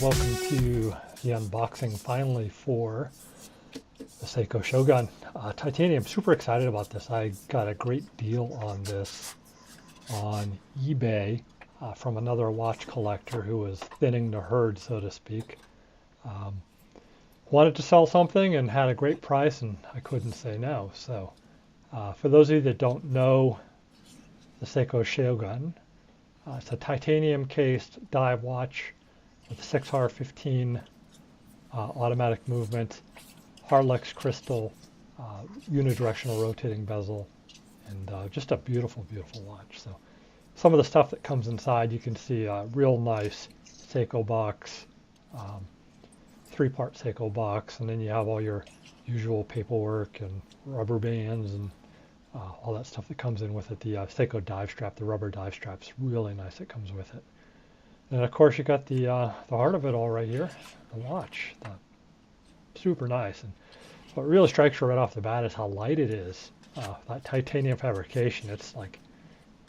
welcome to the unboxing finally for the Seiko Shogun titanium. Super excited about this. I got a great deal on this on eBay from another watch collector who was thinning the herd, so to speak. Wanted to sell something and had a great price, and I couldn't say no. So for those of you that don't know the Seiko Shogun, it's a titanium cased dive watch with a 6R15 automatic movement, Harlex crystal, unidirectional rotating bezel, and just a beautiful, beautiful watch. So some of the stuff that comes inside, you can see a real nice Seiko box, 3-part Seiko box, and then you have all your usual paperwork and rubber bands and all that stuff that comes in with it. The Seiko dive strap, the rubber dive strap's really nice. It comes with it. And of course you got the heart of it all right here, the watch. Super nice. And what really strikes you right off the bat is how light it is. That titanium fabrication, it's like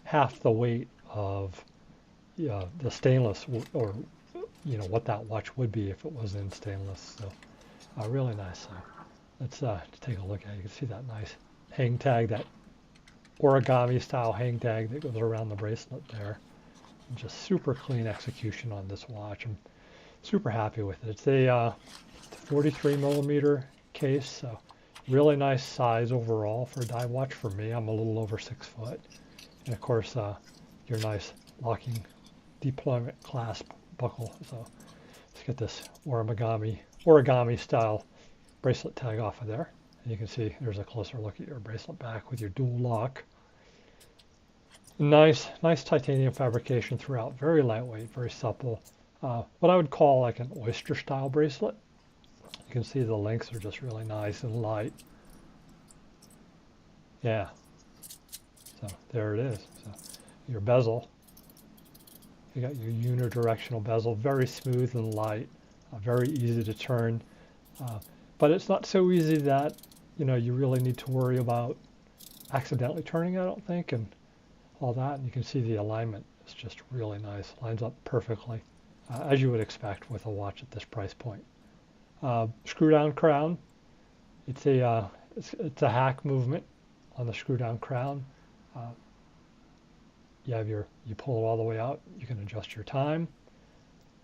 half the weight of the stainless, or what that watch would be if it was in stainless. So really nice. Let's take a look at it. You can see that nice hang tag, that origami style hang tag that goes around the bracelet there. Just super clean execution on this watch. I'm super happy with it. It's a 43 millimeter case, so really nice size overall for a dive watch for me. I'm a little over 6 foot. And of course, your nice locking deployment clasp buckle. So let's get this origami style bracelet tag off of there. And you can see there's a closer look at your bracelet back with your dual lock. Nice titanium fabrication throughout. Very lightweight, very supple. What I would call like an oyster style bracelet. You can see the links are just really nice and light. Yeah. So there it is. So your bezel. You got your unidirectional bezel, very smooth and light, very easy to turn. But it's not so easy that you really need to worry about accidentally turning, I don't think, and all that. And you can see the alignment is just really nice. Lines up perfectly, as you would expect with a watch at this price point. Screw down crown. It's a hack movement on the screw down crown. You pull it all the way out. You can adjust your time.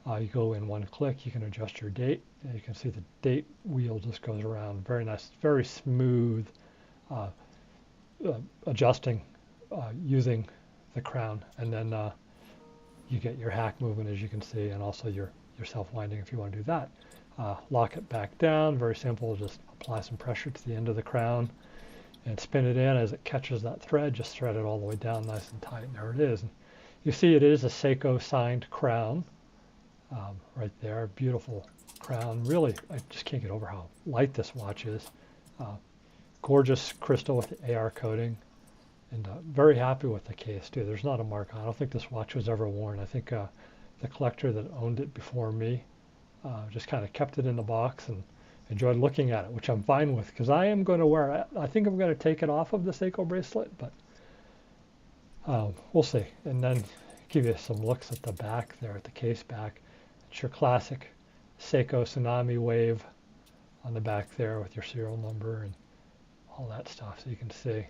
You go in one click. You can adjust your date. And you can see the date wheel just goes around. Very nice, very smooth adjusting using the crown. And then you get your hack movement, as you can see, and also your self-winding if you want to do that. Lock it back down. Very simple. Just apply some pressure to the end of the crown and spin it in as it catches that thread. Just thread it all the way down nice and tight. And there it is. And you see it is a Seiko signed crown. Right there, beautiful crown. Really, I just can't get over how light this watch is. Gorgeous crystal with the AR coating, and very happy with the case too. There's not a mark on it. I don't think this watch was ever worn. I think the collector that owned it before me just kind of kept it in the box and enjoyed looking at it, which I'm fine with, because I am going to wear it. I think I'm going to take it off of the Seiko bracelet, but we'll see. And then give you some looks at the back there, at the case back. It's your classic Seiko tsunami wave on the back there with your serial number and all that stuff. So you can see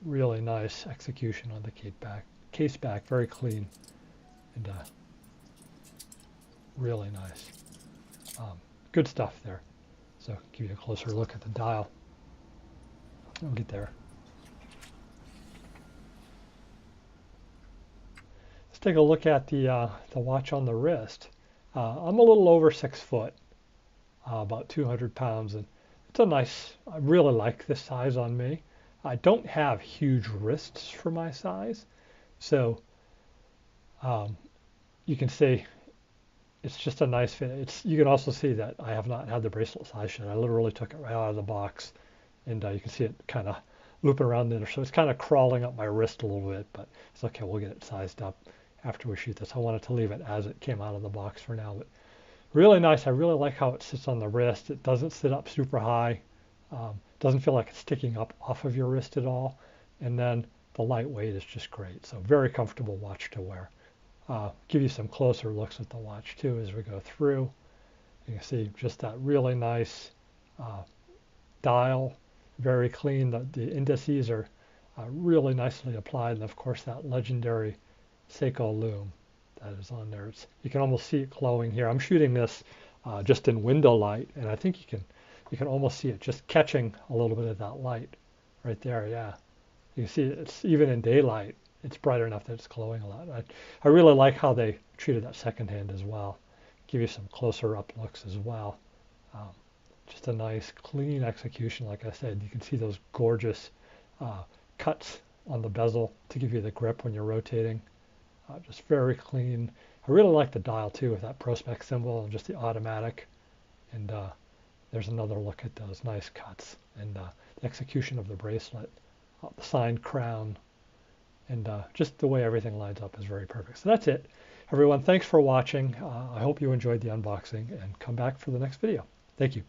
really nice execution on the case back, very clean and really nice. Good stuff there. So give you a closer look at the dial. We'll get there. Let's take a look at the watch on the wrist. I'm a little over 6 foot, about 200 pounds, and it's a nice, I really like this size on me. I don't have huge wrists for my size, so you can see it's just a nice fit. You can also see that I have not had the bracelet size yet. I literally took it right out of the box, and you can see it kind of looping around there, so it's kind of crawling up my wrist a little bit, but it's okay, we'll get it sized up after we shoot this. I wanted to leave it as it came out of the box for now, but really nice. I really like how it sits on the wrist. It doesn't sit up super high. Doesn't feel like it's sticking up off of your wrist at all. And then the lightweight is just great. So very comfortable watch to wear. give you some closer looks at the watch too as we go through. You can see just that really nice dial, very clean. The indices are really nicely applied, and of course that legendary Seiko loom that is on there. You can almost see it glowing here. I'm shooting this just in window light, and I think you can almost see it just catching a little bit of that light right there. Yeah, you can see it's even in daylight. It's bright enough that it's glowing a lot. I really like how they treated that second hand as well. Give you some closer up looks as well. Just a nice clean execution. Like I said, you can see those gorgeous cuts on the bezel to give you the grip when you're rotating. Just very clean. I really like the dial too with that Prospect symbol and just the automatic. And there's another look at those nice cuts and the execution of the bracelet, the signed crown, and just the way everything lines up is very perfect. So that's it. Everyone, thanks for watching. I hope you enjoyed the unboxing, and come back for the next video. Thank you.